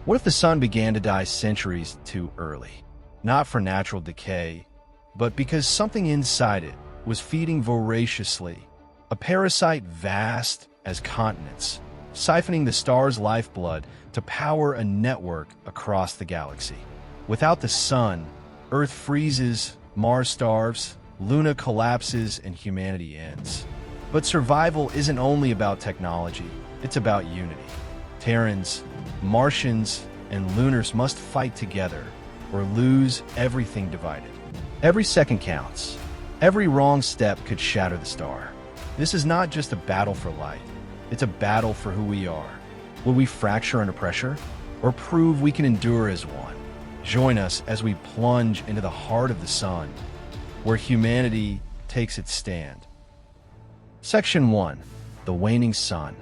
What if the sun began to die centuries too early? Not for natural decay, but because something inside it was feeding voraciously, a parasite vast as continents, siphoning the star's lifeblood to power a network across the galaxy. Without the sun, Earth freezes, Mars starves, Luna collapses, and humanity ends. But survival isn't only about technology, it's about unity. Terrans, Martians, and Lunars must fight together or lose everything divided. Every second counts. Every wrong step could shatter the star. This is not just a battle for light. It's a battle for who we are. Will we fracture under pressure or prove we can endure as one? Join us as we plunge into the heart of the sun, where humanity takes its stand. Section 1. The Waning Sun.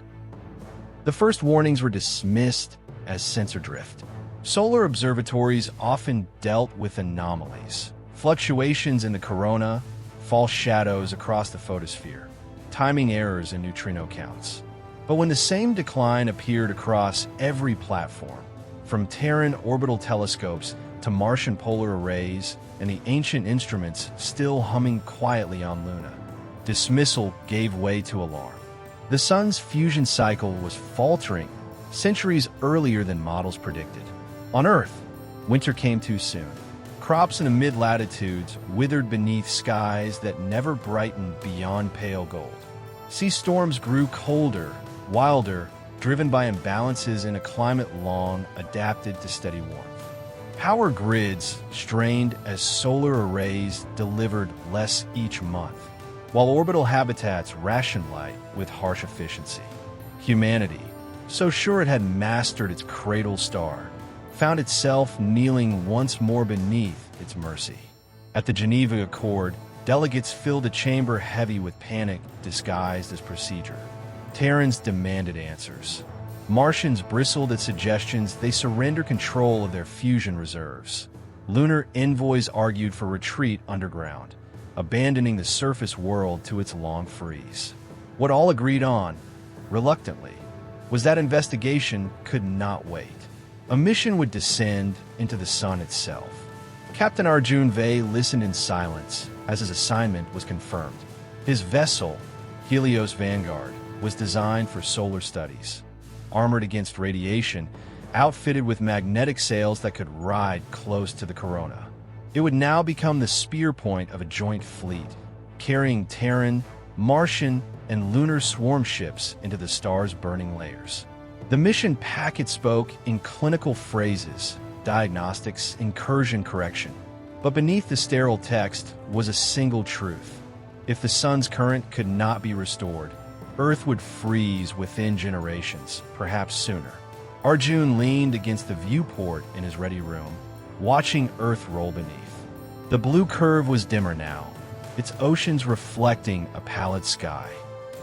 The first warnings were dismissed as sensor drift. Solar observatories often dealt with anomalies, fluctuations in the corona, false shadows across the photosphere, timing errors in neutrino counts. But when the same decline appeared across every platform, from Terran orbital telescopes to Martian polar arrays and the ancient instruments still humming quietly on Luna, dismissal gave way to alarm. The sun's fusion cycle was faltering centuries earlier than models predicted. On Earth, winter came too soon. Crops in the mid-latitudes withered beneath skies that never brightened beyond pale gold. Sea storms grew colder, wilder, driven by imbalances in a climate long adapted to steady warmth. Power grids strained as solar arrays delivered less each month, while orbital habitats rationed light with harsh efficiency. Humanity, so sure it had mastered its cradle star, found itself kneeling once more beneath its mercy. At the Geneva Accord, delegates filled a chamber heavy with panic disguised as procedure. Terrans demanded answers. Martians bristled at suggestions they surrender control of their fusion reserves. Lunar envoys argued for retreat underground, abandoning the surface world to its long freeze. What all agreed on, reluctantly, was that investigation could not wait. A mission would descend into the sun itself. Captain Arjun Vey listened in silence as his assignment was confirmed. His vessel, Helios Vanguard, was designed for solar studies. Armored against radiation, outfitted with magnetic sails that could ride close to the corona. It would now become the spear point of a joint fleet, carrying Terran, Martian, and Lunar swarm ships into the star's burning layers. The mission packet spoke in clinical phrases, diagnostics, incursion correction. But beneath the sterile text was a single truth. If the sun's current could not be restored, Earth would freeze within generations, perhaps sooner. Arjun leaned against the viewport in his ready room, watching Earth roll beneath. The blue curve was dimmer now, its oceans reflecting a pallid sky.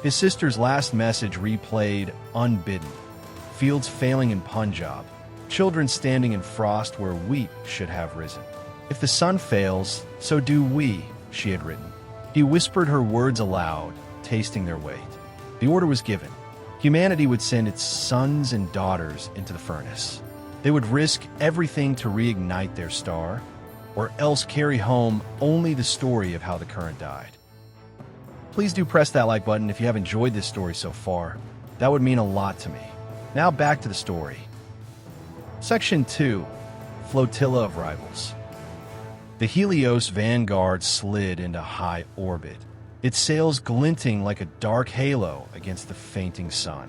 His sister's last message replayed unbidden. Fields failing in Punjab, children standing in frost where wheat should have risen. If the sun fails, so do we, she had written. He whispered her words aloud, tasting their weight. The order was given. Humanity would send its sons and daughters into the furnace. They would risk everything to reignite their star, or else carry home only the story of how the current died. Please do press that like button if you have enjoyed this story so far. That would mean a lot to me. Now back to the story. Section 2. Flotilla of Rivals. The Helios Vanguard slid into high orbit, its sails glinting like a dark halo against the fainting sun.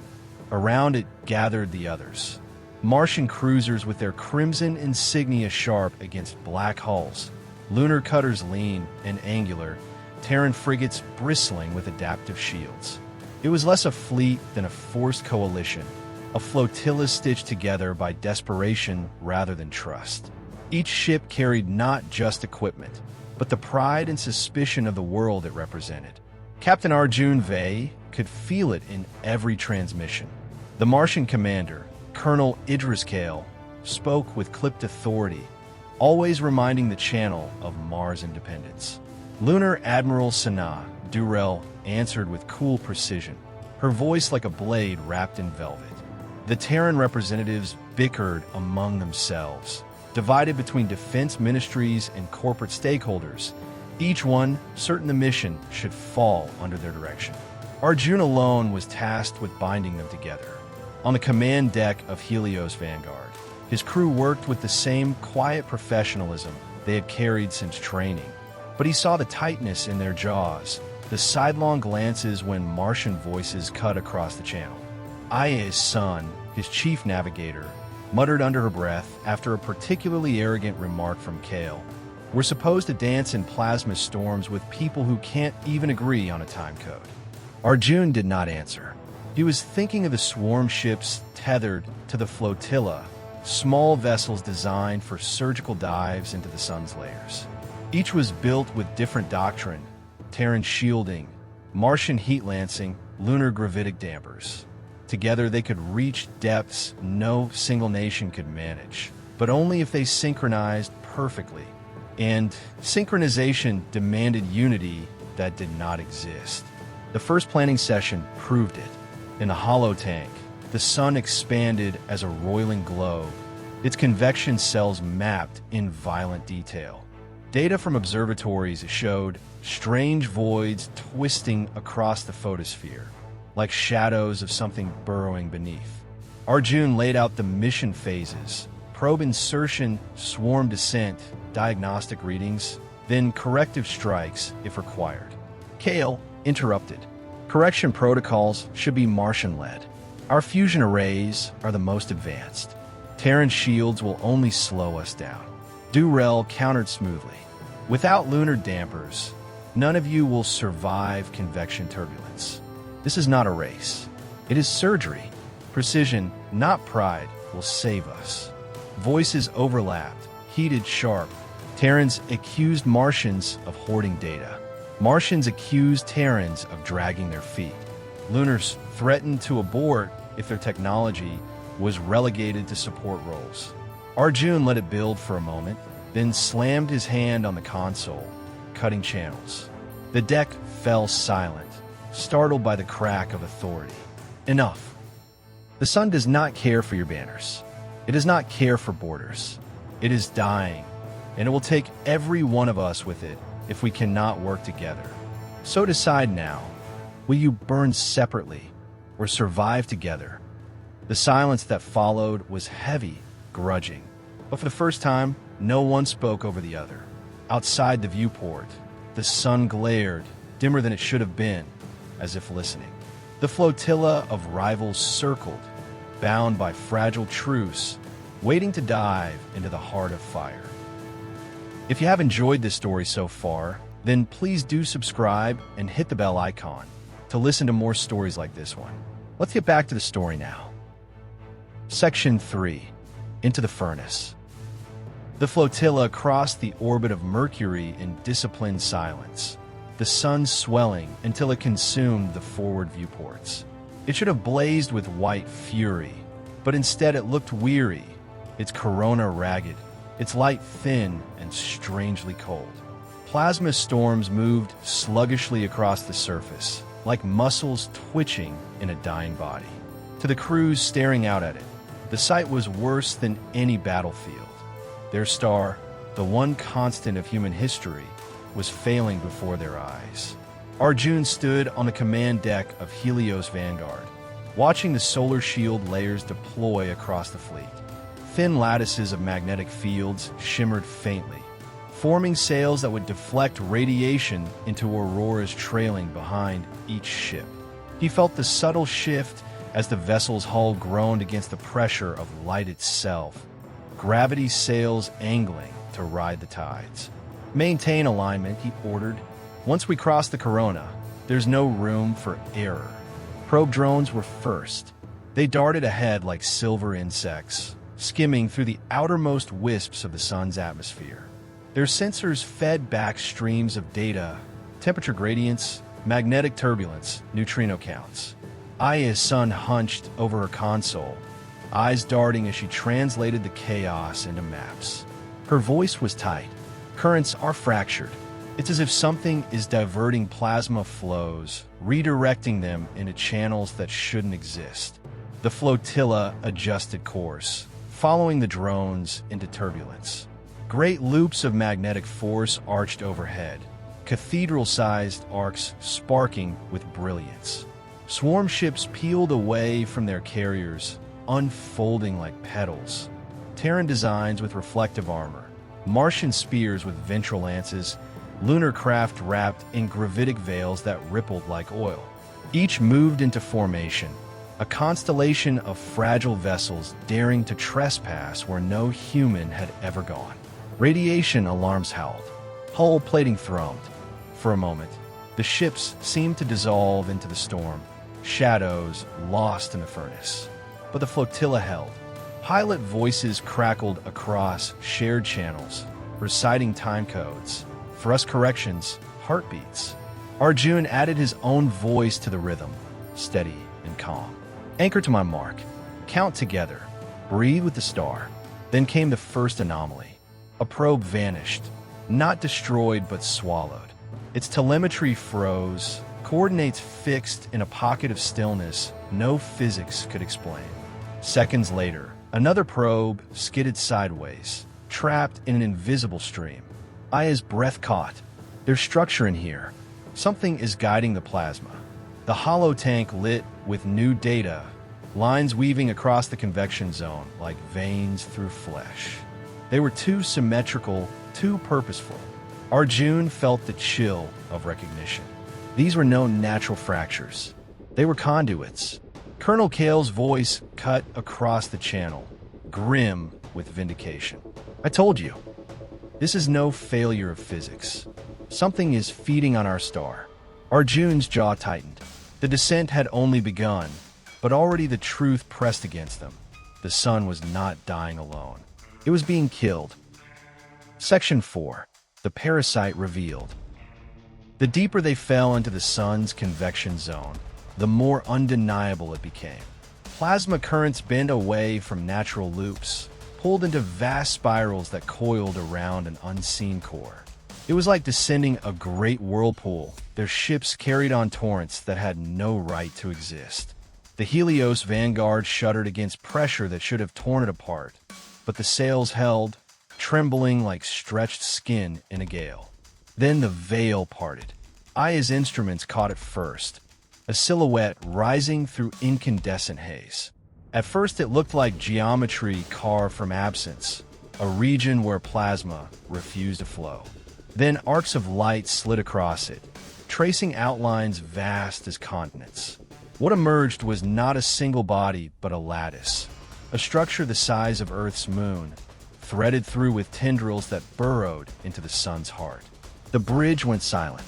Around it gathered the others. Martian cruisers with their crimson insignia sharp against black hulls, lunar cutters lean and angular, Terran frigates bristling with adaptive shields. It was less a fleet than a forced coalition, a flotilla stitched together by desperation rather than trust. Each ship carried not just equipment, but the pride and suspicion of the world it represented. Captain Arjun Vey could feel it in every transmission. The Martian commander, Colonel Idriskale, spoke with clipped authority, always reminding the channel of Mars independence. Lunar Admiral Sanaa Durrell answered with cool precision, her voice like a blade wrapped in velvet. The Terran representatives bickered among themselves, divided between defense ministries and corporate stakeholders, each one certain the mission should fall under their direction. Arjun alone was tasked with binding them together. On the command deck of Helios Vanguard, his crew worked with the same quiet professionalism they had carried since training. But he saw the tightness in their jaws, the sidelong glances when Martian voices cut across the channel. Aya's son, his chief navigator, muttered under her breath after a particularly arrogant remark from Kale. We're supposed to dance in plasma storms with people who can't even agree on a time code. Arjun did not answer. He was thinking of the swarm ships tethered to the flotilla, small vessels designed for surgical dives into the sun's layers. Each was built with different doctrine: Terran shielding, Martian heat lancing, lunar gravitic dampers. Together they could reach depths no single nation could manage, but only if they synchronized perfectly. And synchronization demanded unity that did not exist. The first planning session proved it. In the hollow tank, the sun expanded as a roiling globe, its convection cells mapped in violent detail. Data from observatories showed strange voids twisting across the photosphere, like shadows of something burrowing beneath. Arjun laid out the mission phases: probe insertion, swarm descent, diagnostic readings, then corrective strikes if required. Kale interrupted. Correction protocols should be Martian-led. Our fusion arrays are the most advanced. Terran shields will only slow us down. Durell countered smoothly. Without lunar dampers, none of you will survive convection turbulence. This is not a race. It is surgery. Precision, not pride, will save us. Voices overlapped, heated sharp. Terrans accused Martians of hoarding data. Martians accused Terrans of dragging their feet. Lunars threatened to abort if their technology was relegated to support roles. Arjun let it build for a moment, then slammed his hand on the console, cutting channels. The deck fell silent, startled by the crack of authority. Enough. The sun does not care for your banners. It does not care for borders. It is dying, and it will take every one of us with it if we cannot work together. So decide now, will you burn separately or survive together? The silence that followed was heavy, grudging. But for the first time, no one spoke over the other. Outside the viewport, the sun glared, dimmer than it should have been, as if listening. The flotilla of rivals circled, bound by fragile truce, waiting to dive into the heart of fire. If you have enjoyed this story so far, then please do subscribe and hit the bell icon to listen to more stories like this one. Let's get back to the story now. Section 3. Into the Furnace. The flotilla crossed the orbit of Mercury in disciplined silence, the sun swelling until it consumed the forward viewports. It should have blazed with white fury, but instead it looked weary, its corona ragged, its light thin and strangely cold. Plasma storms moved sluggishly across the surface, like muscles twitching in a dying body. To the crews staring out at it, the sight was worse than any battlefield. Their star, the one constant of human history, was failing before their eyes. Arjun stood on the command deck of Helios Vanguard, watching the solar shield layers deploy across the fleet. Thin lattices of magnetic fields shimmered faintly, forming sails that would deflect radiation into auroras trailing behind each ship. He felt the subtle shift as the vessel's hull groaned against the pressure of light itself, gravity's sails angling to ride the tides. Maintain alignment, he ordered. Once we cross the corona, there's no room for error. Probe drones were first. They darted ahead like silver insects, skimming through the outermost wisps of the sun's atmosphere. Their sensors fed back streams of data: temperature gradients, magnetic turbulence, neutrino counts. Aya's son hunched over her console, eyes darting as she translated the chaos into maps. Her voice was tight. Currents are fractured. It's as if something is diverting plasma flows, redirecting them into channels that shouldn't exist. The flotilla adjusted course, following the drones into turbulence. Great loops of magnetic force arched overhead, cathedral-sized arcs sparking with brilliance. Swarm ships peeled away from their carriers, unfolding like petals. Terran designs with reflective armor, Martian spears with ventral lances, lunar craft wrapped in gravitic veils that rippled like oil. Each moved into formation, a constellation of fragile vessels daring to trespass where no human had ever gone. Radiation alarms howled, hull plating thrummed. For a moment, the ships seemed to dissolve into the storm, shadows lost in the furnace. But the flotilla held. Pilot voices crackled across shared channels, reciting time codes, thrust corrections, heartbeats. Arjun added his own voice to the rhythm, steady and calm. Anchor to my mark. Count together. Breathe with the star. Then came the first anomaly. A probe vanished, not destroyed but swallowed. Its telemetry froze, coordinates fixed in a pocket of stillness no physics could explain. Seconds later, another probe skidded sideways, trapped in an invisible stream. Aya's breath caught. There's structure in here. Something is guiding the plasma. The hollow tank lit with new data, lines weaving across the convection zone like veins through flesh. They were too symmetrical, too purposeful. Arjun felt the chill of recognition. These were no natural fractures. They were conduits. Colonel Kale's voice cut across the channel, grim with vindication. I told you. This is no failure of physics. Something is feeding on our star. Arjun's jaw tightened. The descent had only begun, but already the truth pressed against them. The sun was not dying alone. It was being killed. Section 4. The parasite revealed. The deeper they fell into the sun's convection zone, the more undeniable it became. Plasma currents bent away from natural loops, pulled into vast spirals that coiled around an unseen core. It was like descending a great whirlpool. Their ships carried on torrents that had no right to exist. The Helios Vanguard shuddered against pressure that should have torn it apart, but the sails held, trembling like stretched skin in a gale. Then the veil parted. Aya's instruments caught it first, a silhouette rising through incandescent haze. At first it looked like geometry carved from absence, a region where plasma refused to flow. Then arcs of light slid across it, tracing outlines vast as continents. What emerged was not a single body, but a lattice, a structure the size of Earth's moon, threaded through with tendrils that burrowed into the sun's heart. The bridge went silent.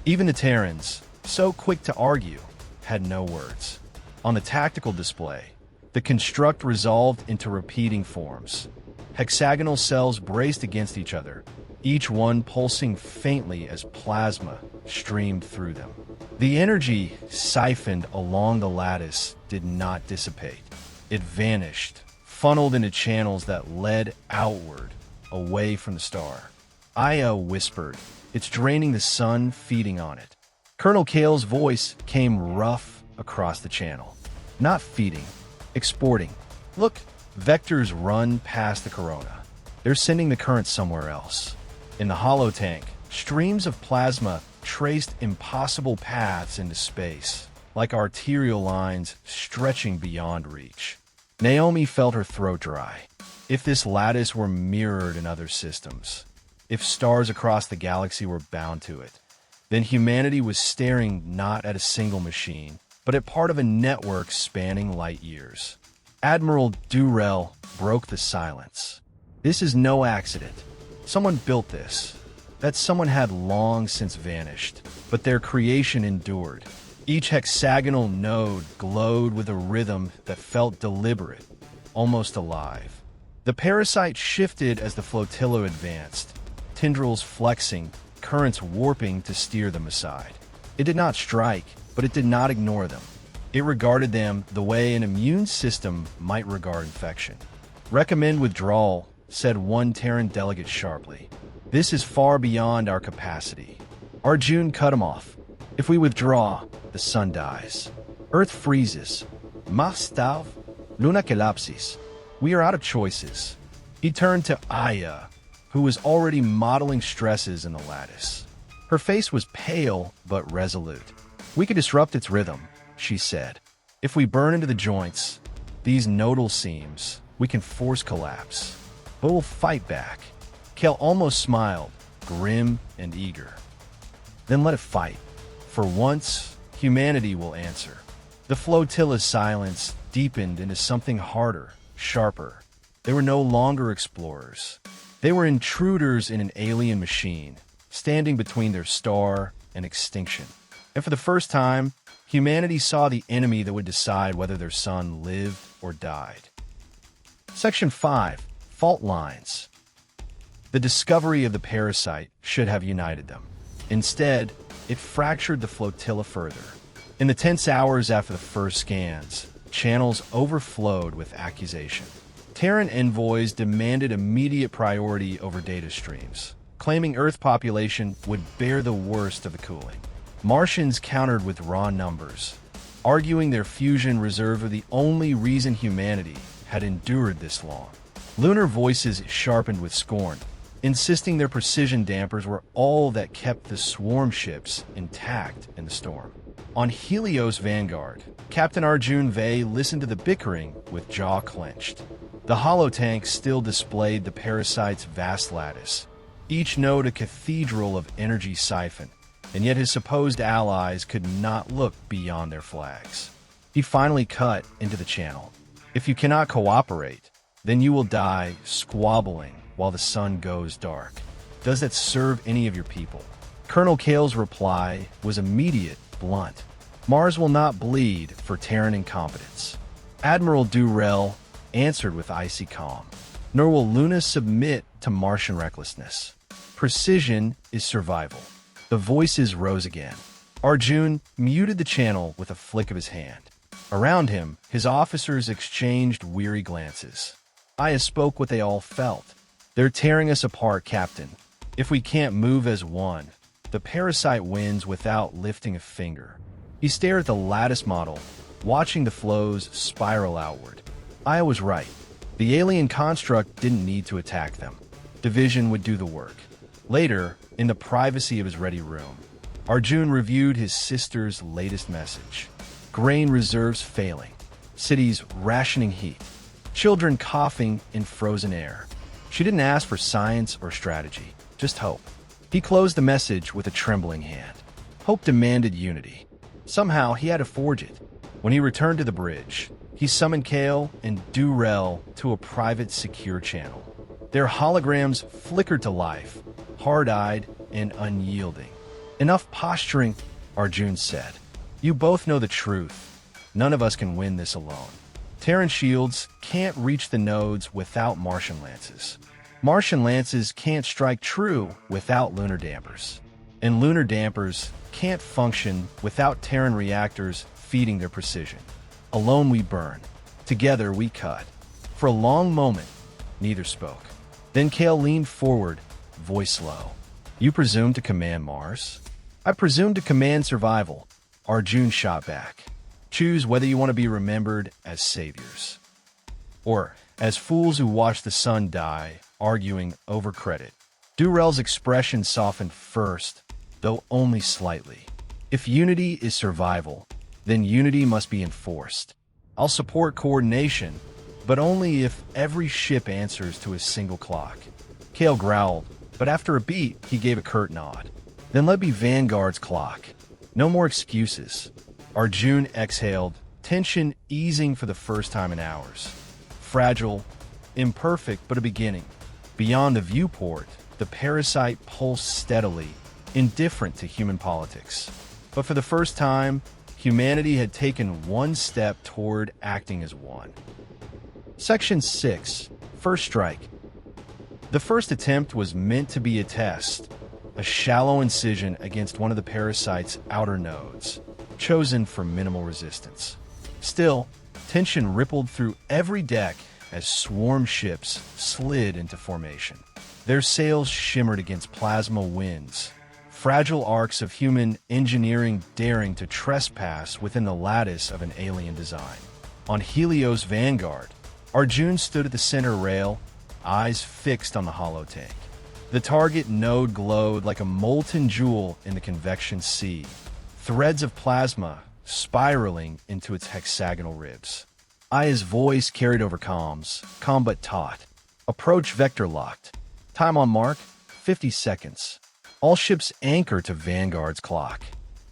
Even the Terrans, so quick to argue, had no words. On the tactical display, the construct resolved into repeating forms. Hexagonal cells braced against each other, each one pulsing faintly as plasma streamed through them. The energy siphoned along the lattice did not dissipate. It vanished, funneled into channels that led outward, away from the star. Aya whispered, "It's draining the sun, feeding on it." Colonel Kale's voice came rough across the channel. "Not feeding, exporting. Look, vectors run past the corona. They're sending the current somewhere else." In the hollow tank, streams of plasma traced impossible paths into space, like arterial lines stretching beyond reach. Naomi felt her throat dry. If this lattice were mirrored in other systems, if stars across the galaxy were bound to it, then humanity was staring not at a single machine, but at part of a network spanning light years. Admiral Durrell broke the silence. "This is no accident. Someone built this. That someone had long since vanished, but their creation endured. Each hexagonal node glowed with a rhythm that felt deliberate, almost alive." The parasite shifted as the flotilla advanced, tendrils flexing, currents warping to steer them aside. It did not strike, but it did not ignore them. It regarded them the way an immune system might regard infection. "Recommend withdrawal," said one Terran delegate sharply. "This is far beyond our capacity." Arjun cut him off. "If we withdraw, the sun dies. Earth freezes. Mas stav, Luna kelapsis. We are out of choices. He turned to Aya, who was already modeling stresses in the lattice. Her face was pale but resolute. We could disrupt its rhythm, she said. If we burn into the joints, these nodal seams, we can force collapse. But we'll fight back. Kale almost smiled, grim and eager. Then let it fight. For once, humanity will answer. The flotilla's silence deepened into something harder, sharper. They were no longer explorers. They were intruders in an alien machine, standing between their star and extinction. And for the first time, humanity saw the enemy that would decide whether their sun lived or died. Section 5. Fault Lines. The discovery of the parasite should have united them. Instead, it fractured the flotilla further. In the tense hours after the first scans, channels overflowed with accusation. Terran envoys demanded immediate priority over data streams, claiming Earth population would bear the worst of the cooling. Martians countered with raw numbers, arguing their fusion reserve were the only reason humanity had endured this long. Lunar voices sharpened with scorn, insisting their precision dampers were all that kept the swarm ships intact in the storm. On Helios Vanguard, Captain Arjun Vey listened to the bickering with jaw clenched. The holotank still displayed the parasite's vast lattice, each node a cathedral of energy siphon, and yet his supposed allies could not look beyond their flags. He finally cut into the channel. If you cannot cooperate, then you will die squabbling while the sun goes dark. Does that serve any of your people? Colonel Kale's reply was immediate, blunt. Mars will not bleed for Terran incompetence. Admiral Durrell answered with icy calm. Nor will Luna submit to Martian recklessness. Precision is survival. The voices rose again. Arjun muted the channel with a flick of his hand. Around him, his officers exchanged weary glances. Aya spoke what they all felt. They're tearing us apart, Captain. If we can't move as one, the parasite wins without lifting a finger. He stared at the lattice model, watching the flows spiral outward. Aya was right. The alien construct didn't need to attack them. Division would do the work. Later, in the privacy of his ready room, Arjun reviewed his sister's latest message. Grain reserves failing. Cities rationing heat. Children coughing in frozen air. She didn't ask for science or strategy, just hope. He closed the message with a trembling hand. Hope demanded unity. Somehow, he had to forge it. When he returned to the bridge, he summoned Kale and Durrell to a private, secure channel. Their holograms flickered to life, hard-eyed and unyielding. Enough posturing, Arjun said. You both know the truth. None of us can win this alone. Terran shields can't reach the nodes without Martian lances. Martian lances can't strike true without lunar dampers. And lunar dampers can't function without Terran reactors feeding their precision. Alone we burn. Together we cut. For a long moment, neither spoke. Then Kale leaned forward, voice low. You presume to command Mars? I presume to command survival. Arjun shot back. Choose whether you want to be remembered as saviors, or as fools who watch the sun die, arguing over credit. Durrell's expression softened first, though only slightly. If unity is survival, then unity must be enforced. I'll support coordination, but only if every ship answers to a single clock. Kale growled, but after a beat, he gave a curt nod. Then let be Vanguard's clock. No more excuses. Arjun exhaled, tension easing for the first time in hours. Fragile, imperfect, but a beginning. Beyond the viewport, the parasite pulsed steadily, indifferent to human politics. But for the first time, humanity had taken one step toward acting as one. Section 6. First Strike. The first attempt was meant to be a test, a shallow incision against one of the parasite's outer nodes, chosen for minimal resistance. Still, tension rippled through every deck as swarm ships slid into formation. Their sails shimmered against plasma winds, fragile arcs of human engineering daring to trespass within the lattice of an alien design. On Helios Vanguard, Arjun stood at the center rail, eyes fixed on the holotank. The target node glowed like a molten jewel in the convection sea, threads of plasma spiraling into its hexagonal ribs. Aya's voice carried over comms, calm but taut. Approach vector locked. Time on mark, 50 seconds. All ships anchor to Vanguard's clock.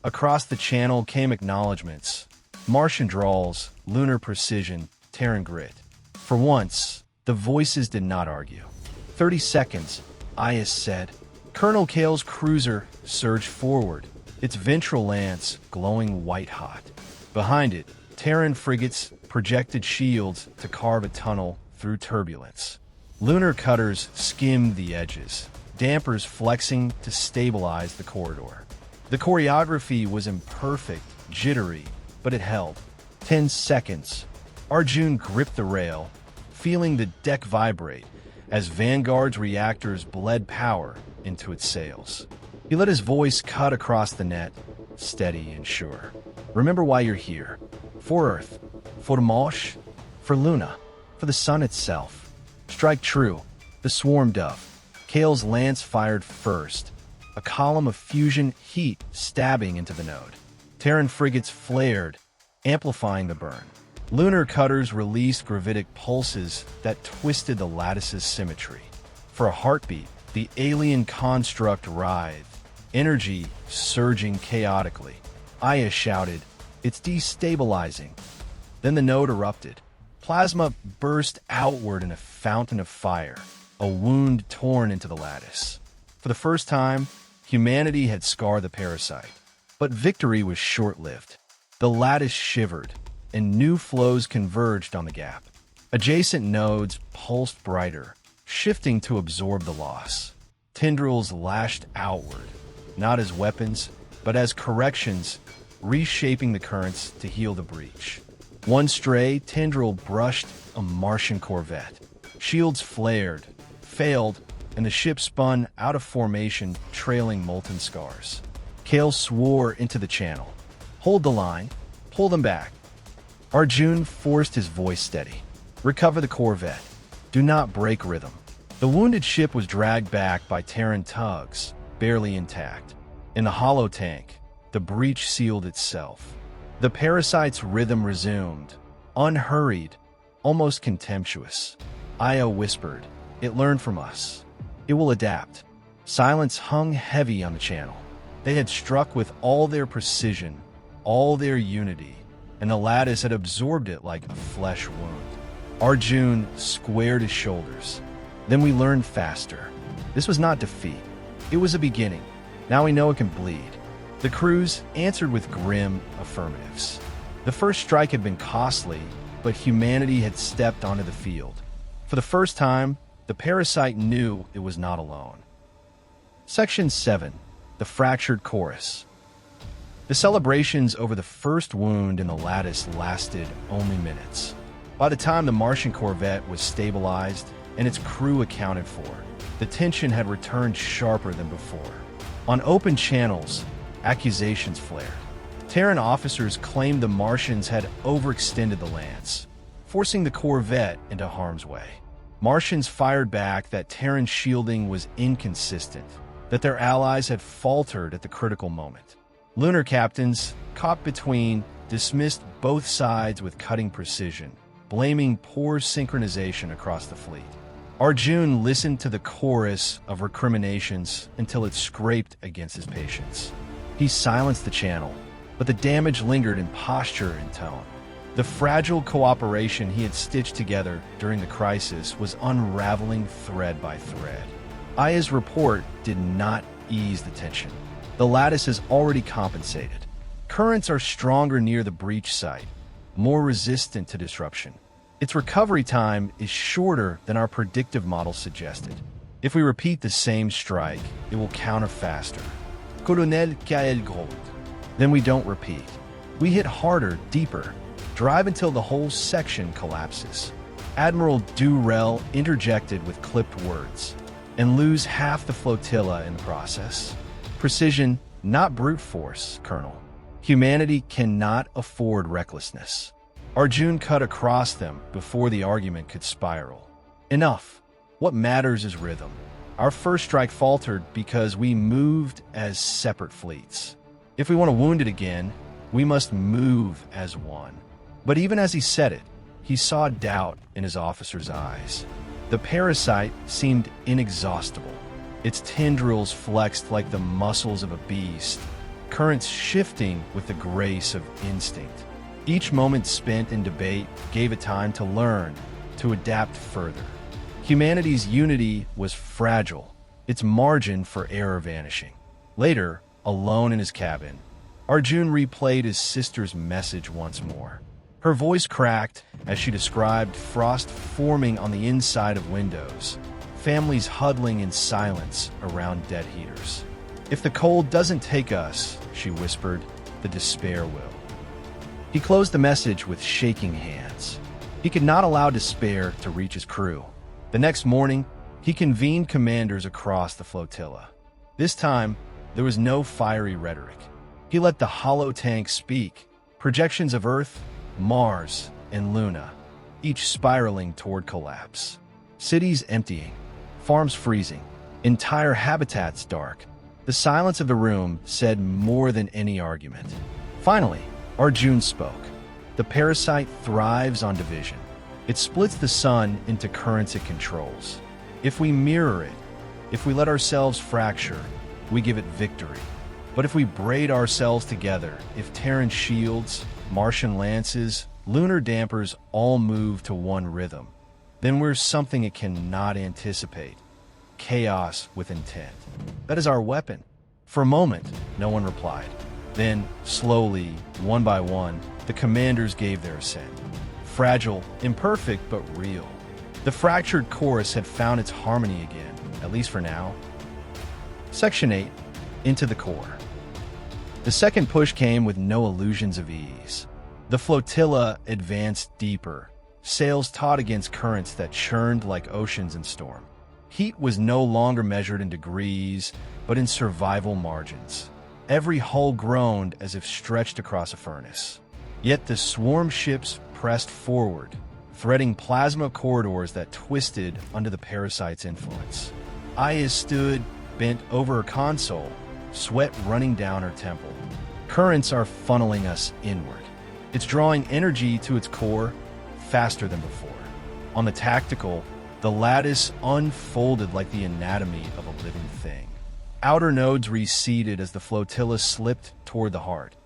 Across the channel came acknowledgments. Martian drawls, lunar precision, Terran grit. For once, the voices did not argue. 30 seconds, Aya said. Colonel Kale's cruiser surged forward, its ventral lance glowing white-hot. Behind it, Terran frigates projected shields to carve a tunnel through turbulence. Lunar cutters skimmed the edges, dampers flexing to stabilize the corridor. The choreography was imperfect, jittery, but it held. 10 seconds. Arjun gripped the rail, feeling the deck vibrate as Vanguard's reactors bled power into its sails. He let his voice cut across the net, steady and sure. Remember why you're here. For Earth. For Mosh. For Luna. For the sun itself. Strike true. The swarm dove. Kale's lance fired first, a column of fusion heat stabbing into the node. Terran frigates flared, amplifying the burn. Lunar cutters released gravitic pulses that twisted the lattice's symmetry. For a heartbeat, the alien construct writhed, energy surging chaotically. Aya shouted, "It's destabilizing." Then the node erupted. Plasma burst outward in a fountain of fire, a wound torn into the lattice. For the first time, humanity had scarred the parasite. But victory was short-lived. The lattice shivered, and new flows converged on the gap. Adjacent nodes pulsed brighter, shifting to absorb the loss. Tendrils lashed outward, not as weapons, but as corrections, reshaping the currents to heal the breach. One stray tendril brushed a Martian corvette. Shields flared, failed, and the ship spun out of formation, trailing molten scars. Kale swore into the channel. "Hold the line. Pull them back." Arjun forced his voice steady. "Recover the corvette. Do not break rhythm." The wounded ship was dragged back by Terran tugs, barely intact. In the holotank, the breach sealed itself. The parasite's rhythm resumed, unhurried, almost contemptuous. Aya whispered, "It learned from us. It will adapt." Silence hung heavy on the channel. They had struck with all their precision, all their unity, and the lattice had absorbed it like a flesh wound. Arjun squared his shoulders. "Then we learned faster. This was not defeat. It was a beginning. Now we know it can bleed." The crews answered with grim affirmatives. The first strike had been costly, but humanity had stepped onto the field. For the first time, the parasite knew it was not alone. Section 7. The Fractured Chorus. The celebrations over the first wound in the lattice lasted only minutes. By the time the Martian corvette was stabilized and its crew accounted for, the tension had returned sharper than before. On open channels, accusations flared. Terran officers claimed the Martians had overextended the lance, forcing the corvette into harm's way. Martians fired back that Terran shielding was inconsistent, that their allies had faltered at the critical moment. Lunar captains, caught between, dismissed both sides with cutting precision, blaming poor synchronization across the fleet. Arjun listened to the chorus of recriminations until it scraped against his patience. He silenced the channel, but the damage lingered in posture and tone. The fragile cooperation he had stitched together during the crisis was unraveling thread by thread. Aya's report did not ease the tension. The lattice has already compensated. Currents are stronger near the breach site, more resistant to disruption. Its recovery time is shorter than our predictive model suggested. If we repeat the same strike, it will counter faster. Colonel Kael Gold. Then we don't repeat. We hit harder, deeper, drive until the whole section collapses. Admiral Durrell interjected with clipped words, and lose half the flotilla in the process. Precision, not brute force, Colonel. Humanity cannot afford recklessness. Arjun cut across them before the argument could spiral. Enough. What matters is rhythm. Our first strike faltered because we moved as separate fleets. If we want to wound it again, we must move as one. But even as he said it, he saw doubt in his officer's eyes. The parasite seemed inexhaustible. Its tendrils flexed like the muscles of a beast, currents shifting with the grace of instinct. Each moment spent in debate gave it time to learn, to adapt further. Humanity's unity was fragile, its margin for error vanishing. Later, alone in his cabin, Arjun replayed his sister's message once more. Her voice cracked as she described frost forming on the inside of windows, families huddling in silence around dead heaters. "If the cold doesn't take us," she whispered, "the despair will." He closed the message with shaking hands. He could not allow despair to reach his crew. The next morning, he convened commanders across the flotilla. This time, there was no fiery rhetoric. He let the hollow tank speak, projections of Earth, Mars, and Luna, each spiraling toward collapse. Cities emptying, farms freezing, entire habitats dark. The silence of the room said more than any argument. Finally, Arjun spoke. The parasite thrives on division. It splits the sun into currents it controls. If we mirror it, if we let ourselves fracture, we give it victory. But if we braid ourselves together, if Terran shields, Martian lances, lunar dampers all move to one rhythm, then we're something it cannot anticipate. Chaos with intent. That is our weapon. For a moment, no one replied. Then, slowly, one by one, the commanders gave their assent. Fragile, imperfect, but real. The fractured chorus had found its harmony again, at least for now. Section 8. Into the core. The second push came with no illusions of ease. The flotilla advanced deeper, sails taut against currents that churned like oceans in storm. Heat was no longer measured in degrees, but in survival margins. Every hull groaned as if stretched across a furnace. Yet the swarm ships pressed forward, threading plasma corridors that twisted under the parasite's influence. Aya stood, bent over her console, sweat running down her temple. Currents are funneling us inward. It's drawing energy to its core faster than before. On the tactical, the lattice unfolded like the anatomy of a living thing. Outer nodes receded as the flotilla slipped toward the heart,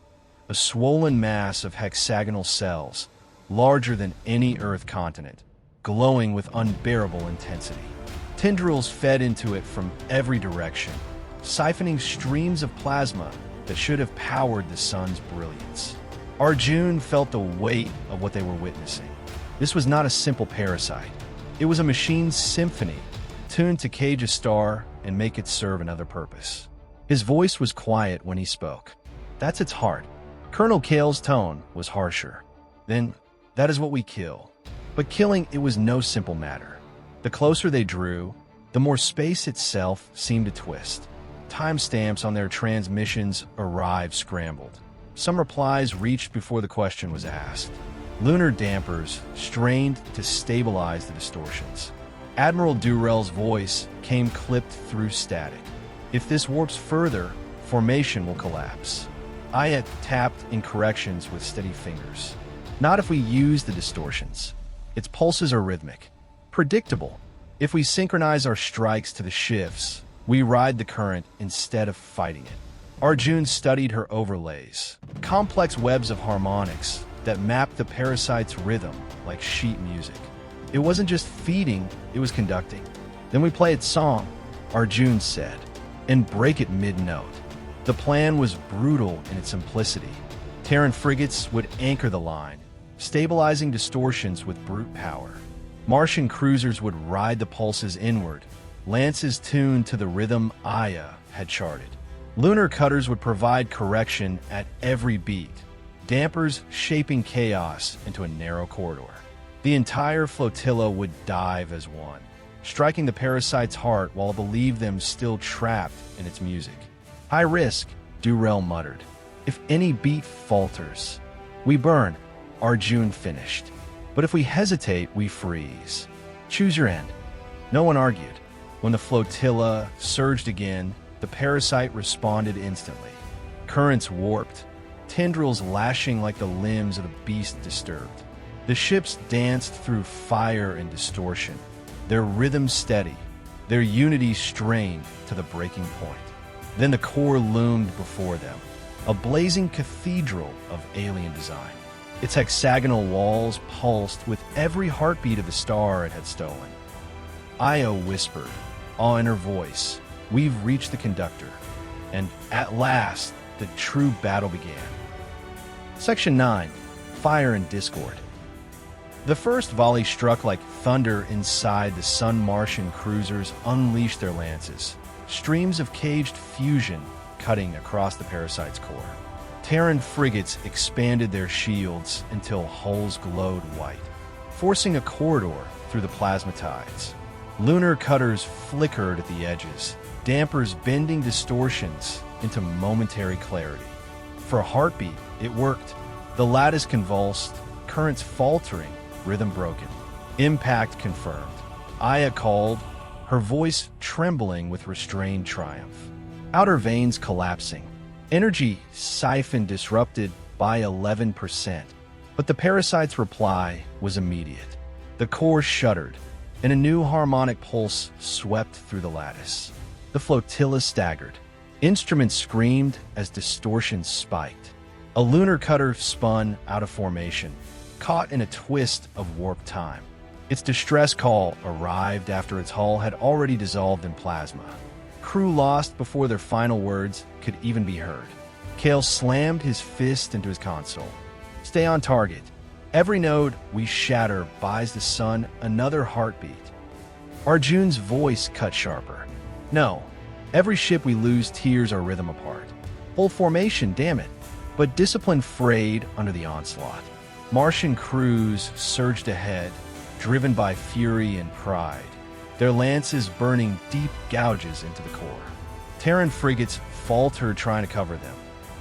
a swollen mass of hexagonal cells, larger than any Earth continent, glowing with unbearable intensity. Tendrils fed into it from every direction, siphoning streams of plasma that should have powered the sun's brilliance. Arjun felt the weight of what they were witnessing. This was not a simple parasite. It was a machine's symphony, tuned to cage a star and make it serve another purpose. His voice was quiet when he spoke. That's its heart. Colonel Kale's tone was harsher. Then, that is what we kill. But killing it was no simple matter. The closer they drew, the more space itself seemed to twist. Timestamps on their transmissions arrived scrambled. Some replies reached before the question was asked. Lunar dampers strained to stabilize the distortions. Admiral Durrell's voice came clipped through static. If this warps further, formation will collapse. Aya tapped in corrections with steady fingers. Not if we use the distortions. Its pulses are rhythmic, predictable. If we synchronize our strikes to the shifts, we ride the current instead of fighting it. Arjun studied her overlays, complex webs of harmonics that mapped the parasite's rhythm like sheet music. It wasn't just feeding, it was conducting. Then we play its song, Arjun said, and break it mid-note. The plan was brutal in its simplicity. Terran frigates would anchor the line, stabilizing distortions with brute power. Martian cruisers would ride the pulses inward, lances tuned to the rhythm Aya had charted. Lunar cutters would provide correction at every beat, dampers shaping chaos into a narrow corridor. The entire flotilla would dive as one, striking the parasite's heart while it believed them still trapped in its music. High risk, Durrell muttered. If any beat falters, we burn. Arjun finished. But if we hesitate, we freeze. Choose your end. No one argued. When the flotilla surged again, the parasite responded instantly. Currents warped, tendrils lashing like the limbs of the beast disturbed. The ships danced through fire and distortion, their rhythm steady, their unity strained to the breaking point. Then the core loomed before them, a blazing cathedral of alien design. Its hexagonal walls pulsed with every heartbeat of the star it had stolen. Io whispered, awe in her voice, "We've reached the conductor." And at last, the true battle began. Section 9. Fire and Discord. The first volley struck like thunder inside the Sun Martian cruisers unleashed their lances, streams of caged fusion cutting across the parasite's core. Terran frigates expanded their shields until hulls glowed white, forcing a corridor through the plasmatides. Lunar cutters flickered at the edges, dampers bending distortions into momentary clarity. For a heartbeat, it worked. The lattice convulsed, currents faltering, rhythm broken. Impact confirmed. Aya called, her voice trembling with restrained triumph. Outer veins collapsing. Energy siphon disrupted by 11%. But the parasite's reply was immediate. The core shuddered, and a new harmonic pulse swept through the lattice. The flotilla staggered. Instruments screamed as distortion spiked. A lunar cutter spun out of formation, caught in a twist of warp time. Its distress call arrived after its hull had already dissolved in plasma. Crew lost before their final words could even be heard. Kale slammed his fist into his console. Stay on target. Every node we shatter buys the sun another heartbeat. Arjun's voice cut sharper. No, every ship we lose tears our rhythm apart. Whole formation, damn it. But discipline frayed under the onslaught. Martian crews surged ahead, driven by fury and pride, their lances burning deep gouges into the core. Terran frigates faltered trying to cover them,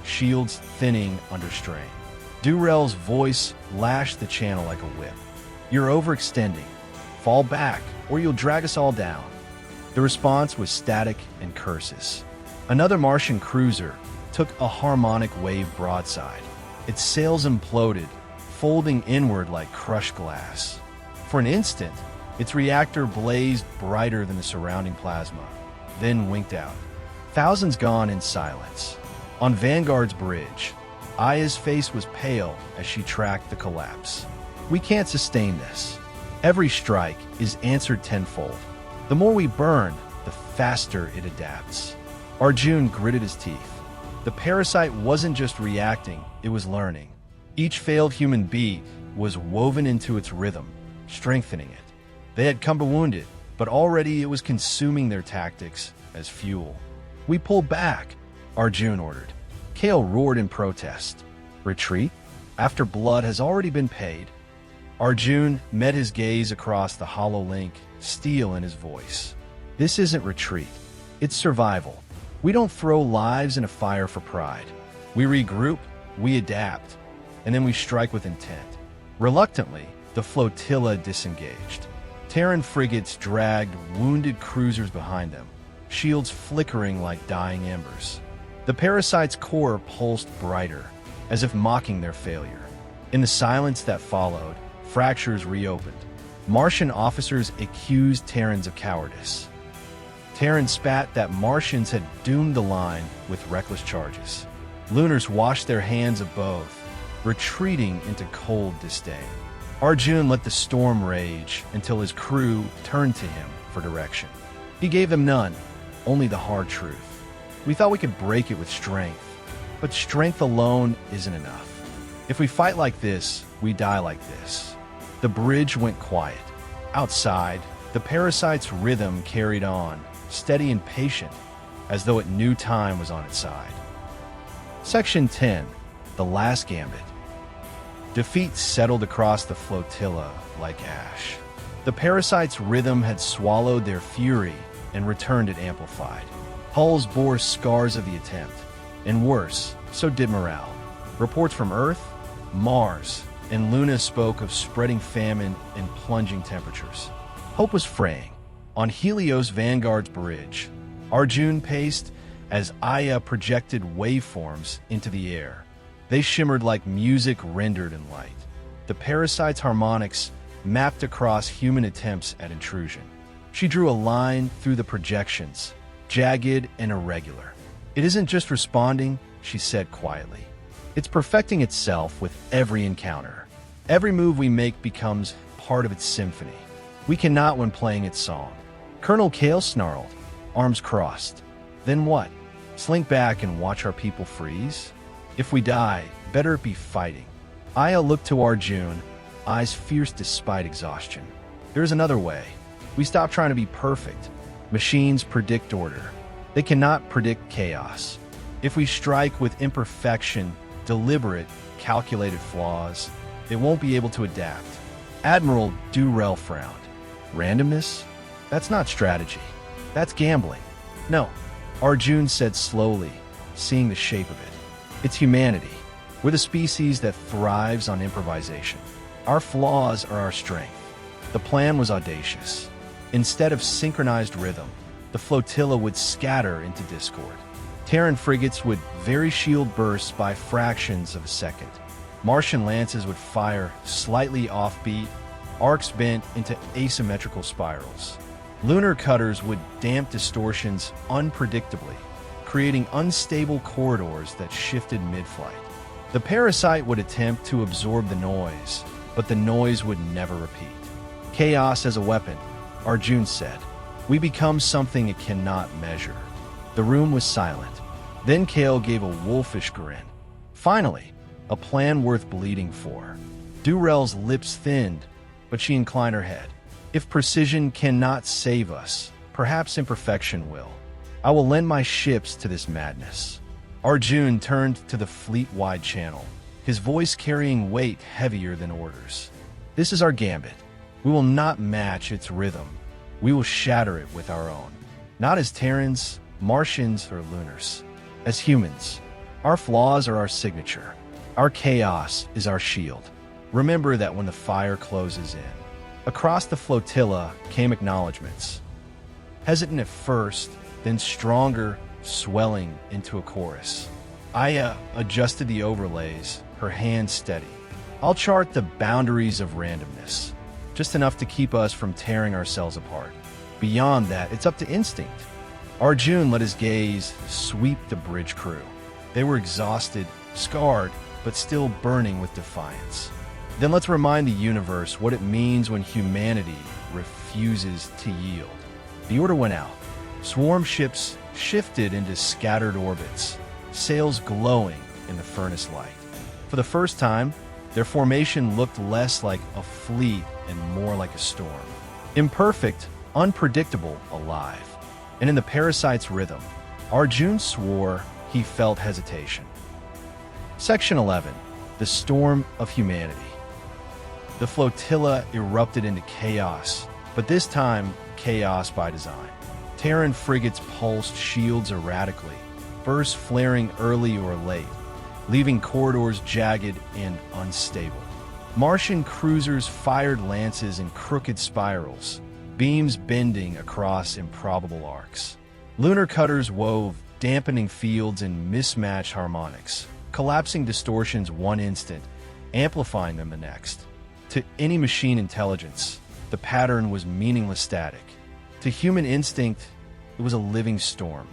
shields thinning under strain. Durell's voice lashed the channel like a whip. You're overextending. Fall back, or you'll drag us all down. The response was static and curses. Another Martian cruiser took a harmonic wave broadside. Its sails imploded, folding inward like crushed glass. For an instant, its reactor blazed brighter than the surrounding plasma, then winked out. Thousands gone in silence. On Vanguard's bridge, Aya's face was pale as she tracked the collapse. We can't sustain this. Every strike is answered tenfold. The more we burn, the faster it adapts. Arjun gritted his teeth. The parasite wasn't just reacting, it was learning. Each failed human beat was woven into its rhythm, strengthening it. They had come to wound it, but already it was consuming their tactics as fuel. We pull back, Arjun ordered. Kale roared in protest. Retreat? After blood has already been paid. Arjun met his gaze across the hollow link, steel in his voice. This isn't retreat. It's survival. We don't throw lives in a fire for pride. We regroup, we adapt, and then we strike with intent. Reluctantly, the flotilla disengaged. Terran frigates dragged wounded cruisers behind them, shields flickering like dying embers. The parasite's core pulsed brighter, as if mocking their failure. In the silence that followed, fractures reopened. Martian officers accused Terrans of cowardice. Terran spat that Martians had doomed the line with reckless charges. Lunars washed their hands of both, retreating into cold disdain. Arjun let the storm rage until his crew turned to him for direction. He gave them none, only the hard truth. We thought we could break it with strength, but strength alone isn't enough. If we fight like this, we die like this. The bridge went quiet. Outside, the parasite's rhythm carried on, steady and patient, as though it knew time was on its side. Section 10. The Last Gambit. Defeat settled across the flotilla like ash. The parasite's rhythm had swallowed their fury and returned it amplified. Hulls bore scars of the attempt, and worse, so did morale. Reports from Earth, Mars, and Luna spoke of spreading famine and plunging temperatures. Hope was fraying. On Helios Vanguard's bridge, Arjun paced as Aya projected waveforms into the air. They shimmered like music rendered in light. The parasite's harmonics mapped across human attempts at intrusion. She drew a line through the projections, jagged and irregular. "It isn't just responding," she said quietly. "It's perfecting itself with every encounter. Every move we make becomes part of its symphony. We cannot when playing its song." Colonel Kale snarled, arms crossed. "Then what? Slink back and watch our people freeze? If we die, better it be fighting." Aya looked to Arjun, eyes fierce despite exhaustion. "There's another way. We stop trying to be perfect. Machines predict order. They cannot predict chaos. If we strike with imperfection, deliberate, calculated flaws, they won't be able to adapt." Admiral Durrell frowned. "Randomness? That's not strategy. That's gambling." "No," Arjun said slowly, seeing the shape of it. "It's humanity. We're the species that thrives on improvisation. Our flaws are our strength." The plan was audacious. Instead of synchronized rhythm, the flotilla would scatter into discord. Terran frigates would vary shield bursts by fractions of a second. Martian lances would fire slightly offbeat, arcs bent into asymmetrical spirals. Lunar cutters would damp distortions unpredictably, creating unstable corridors that shifted mid-flight. The parasite would attempt to absorb the noise, but the noise would never repeat. "Chaos as a weapon," Arjun said. "We become something it cannot measure." The room was silent. Then Kale gave a wolfish grin. "Finally, a plan worth bleeding for." Durrell's lips thinned, but she inclined her head. "If precision cannot save us, perhaps imperfection will. I will lend my ships to this madness." Arjun turned to the fleet-wide channel, his voice carrying weight heavier than orders. "This is our gambit. We will not match its rhythm. We will shatter it with our own. Not as Terrans, Martians, or Lunars. As humans. Our flaws are our signature. Our chaos is our shield. Remember that when the fire closes in." Across the flotilla came acknowledgments. Hesitant at first, then stronger, swelling into a chorus. Aya adjusted the overlays, her hand steady. "I'll chart the boundaries of randomness, just enough to keep us from tearing ourselves apart. Beyond that, it's up to instinct." Arjun let his gaze sweep the bridge crew. They were exhausted, scarred, but still burning with defiance. "Then let's remind the universe what it means when humanity refuses to yield." The order went out. Swarm ships shifted into scattered orbits, sails glowing in the furnace light. For the first time, their formation looked less like a fleet and more like a storm. Imperfect, unpredictable, alive. And in the parasite's rhythm, Arjun swore he felt hesitation. Section 11. The Storm of Humanity. The flotilla erupted into chaos, but this time, chaos by design. Terran frigates pulsed shields erratically, bursts flaring early or late, leaving corridors jagged and unstable. Martian cruisers fired lances in crooked spirals, beams bending across improbable arcs. Lunar cutters wove dampening fields in mismatched harmonics, collapsing distortions one instant, amplifying them the next. To any machine intelligence, the pattern was meaningless static. To human instinct, it was a living storm.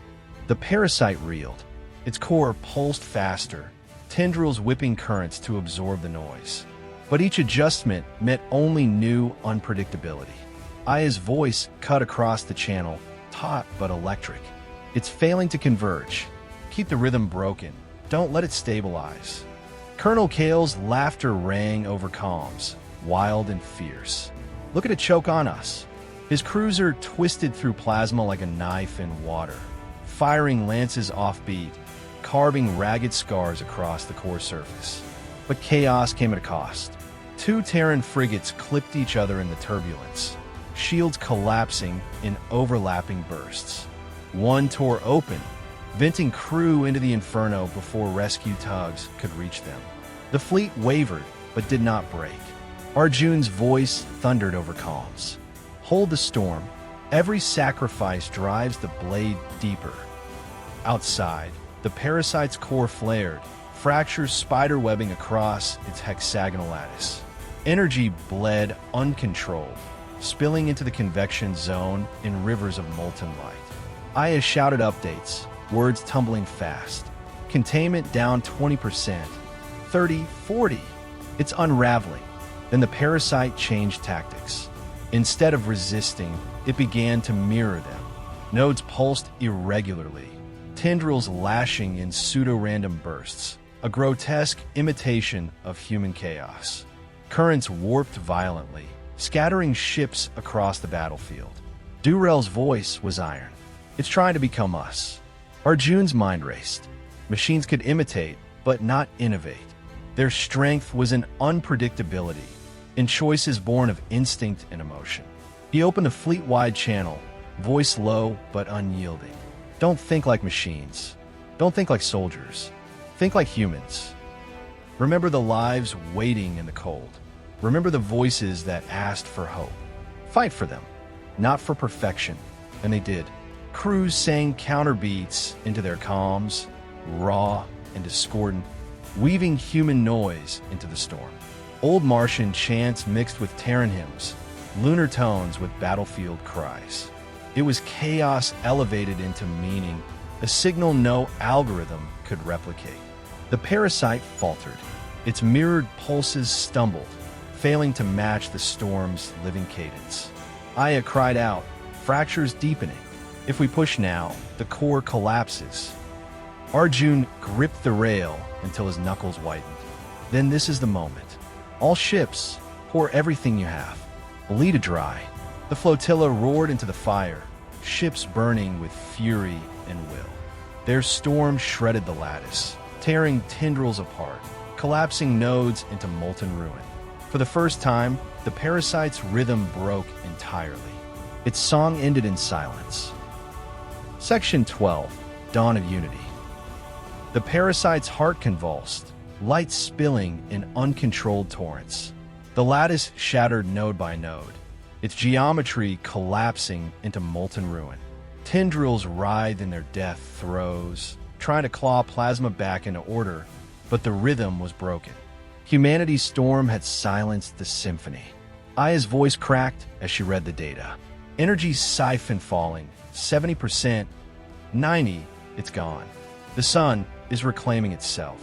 The parasite reeled. Its core pulsed faster, tendrils whipping currents to absorb the noise. But each adjustment meant only new unpredictability. Aya's voice cut across the channel, taut but electric. "It's failing to converge. Keep the rhythm broken. Don't let it stabilize." Colonel Kale's laughter rang over comms, wild and fierce. "Look at it choke on us." His cruiser twisted through plasma like a knife in water, firing lances offbeat, carving ragged scars across the core surface. But chaos came at a cost. Two Terran frigates clipped each other in the turbulence, shields collapsing in overlapping bursts. One tore open, venting crew into the inferno before rescue tugs could reach them. The fleet wavered, but did not break. Arjun's voice thundered over calms. Hold the storm. Every sacrifice drives the blade deeper. Outside, the parasite's core flared, fractures spiderwebbing across its hexagonal lattice. Energy bled uncontrolled, spilling into the convection zone in rivers of molten light. Aya shouted updates, words tumbling fast. Containment down 20%, 30, 40. It's unraveling. Then the parasite changed tactics. Instead of resisting, it began to mirror them. Nodes pulsed irregularly, tendrils lashing in pseudo-random bursts, a grotesque imitation of human chaos. Currents warped violently, scattering ships across the battlefield. Durel's voice was iron. It's trying to become us. Arjun's mind raced. Machines could imitate, but not innovate. Their strength was in unpredictability, in choices born of instinct and emotion. He opened a fleet-wide channel, voice low but unyielding. Don't think like machines. Don't think like soldiers. Think like humans. Remember the lives waiting in the cold. Remember the voices that asked for hope. Fight for them, not for perfection. And they did. Crews sang counterbeats into their comms, raw and discordant, weaving human noise into the storm. Old Martian chants mixed with Terran hymns, lunar tones with battlefield cries. It was chaos elevated into meaning, a signal no algorithm could replicate. The parasite faltered. Its mirrored pulses stumbled, failing to match the storm's living cadence. Aya cried out, fractures deepening. If we push now, the core collapses. Arjun gripped the rail until his knuckles whitened. Then this is the moment. All ships, pour everything you have. Bleed to dry. The flotilla roared into the fire, ships burning with fury and will. Their storm shredded the lattice, tearing tendrils apart, collapsing nodes into molten ruin. For the first time, the parasite's rhythm broke entirely. Its song ended in silence. Section 12, Dawn of Unity. The parasite's heart convulsed, light spilling in uncontrolled torrents. The lattice shattered node by node, its geometry collapsing into molten ruin. Tendrils writhed in their death throes, trying to claw plasma back into order, but the rhythm was broken. Humanity's storm had silenced the symphony. Aya's voice cracked as she read the data. Energy siphon falling, 70%, 90%, it's gone. The sun is reclaiming itself.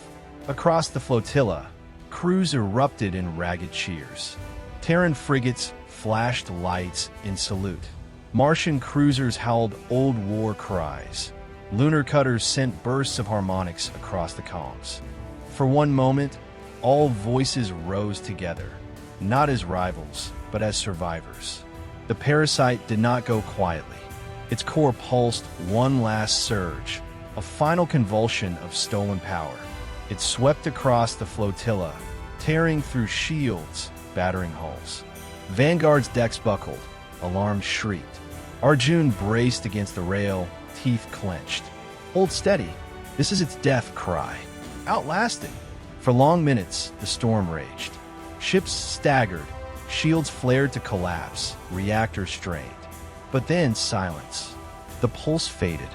Across the flotilla, crews erupted in ragged cheers. Terran frigates flashed lights in salute. Martian cruisers howled old war cries. Lunar cutters sent bursts of harmonics across the comms. For one moment, all voices rose together, not as rivals, but as survivors. The parasite did not go quietly. Its core pulsed one last surge, a final convulsion of stolen power. It swept across the flotilla, tearing through shields, battering hulls. Vanguard's decks buckled, alarms shrieked. Arjun braced against the rail, teeth clenched. Hold steady. This is its death cry. Outlasting. For long minutes, the storm raged. Ships staggered, shields flared to collapse, reactors strained. But then silence. The pulse faded.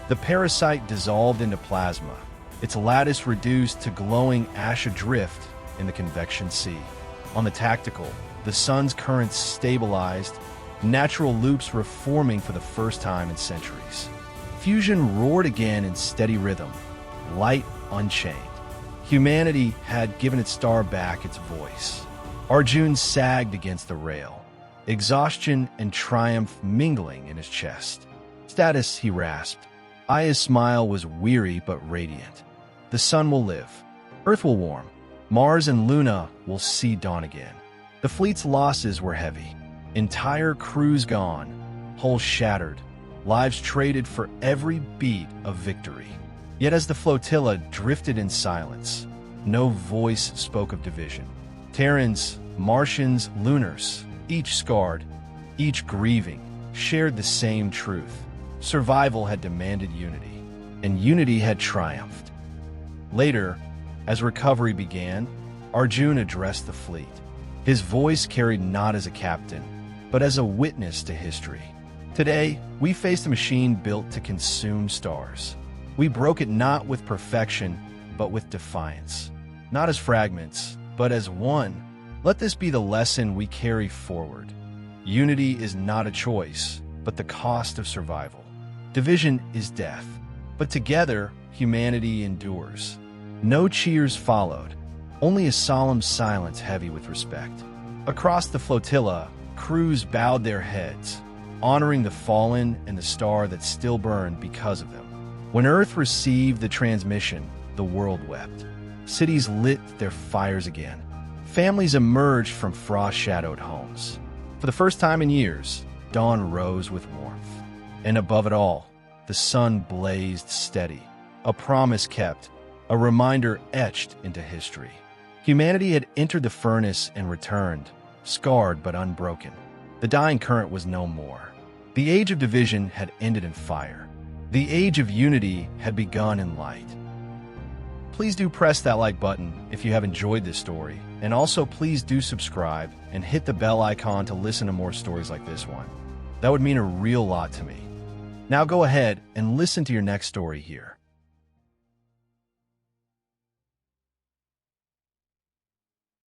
The parasite dissolved into plasma, its lattice reduced to glowing ash adrift in the convection sea. On the tactical, the sun's currents stabilized, natural loops reforming for the first time in centuries. Fusion roared again in steady rhythm, light unchained. Humanity had given its star back its voice. Arjun sagged against the rail, exhaustion and triumph mingling in his chest. Status, he rasped. Aya's smile was weary but radiant. The sun will live. Earth will warm. Mars and Luna will see dawn again. The fleet's losses were heavy. Entire crews gone, hulls shattered, lives traded for every beat of victory. Yet as the flotilla drifted in silence, no voice spoke of division. Terrans, Martians, Lunars, each scarred, each grieving, shared the same truth. Survival had demanded unity, and unity had triumphed. Later, as recovery began, Arjun addressed the fleet. His voice carried not as a captain, but as a witness to history. Today, we faced a machine built to consume stars. We broke it not with perfection, but with defiance. Not as fragments, but as one. Let this be the lesson we carry forward. Unity is not a choice, but the cost of survival. Division is death, but together, humanity endures. No cheers followed, only a solemn silence heavy with respect. Across the flotilla, crews bowed their heads, honoring the fallen and the star that still burned because of them. When Earth received the transmission, the world wept. Cities lit their fires again. Families emerged from frost-shadowed homes. For the first time in years, dawn rose with warmth. And above it all, the sun blazed steady. A promise kept, a reminder etched into history. Humanity had entered the furnace and returned, scarred but unbroken. The dying current was no more. The age of division had ended in fire. The age of unity had begun in light. Please do press that like button if you have enjoyed this story, and also please do subscribe and hit the bell icon to listen to more stories like this one. That would mean a real lot to me. Now go ahead and listen to your next story here.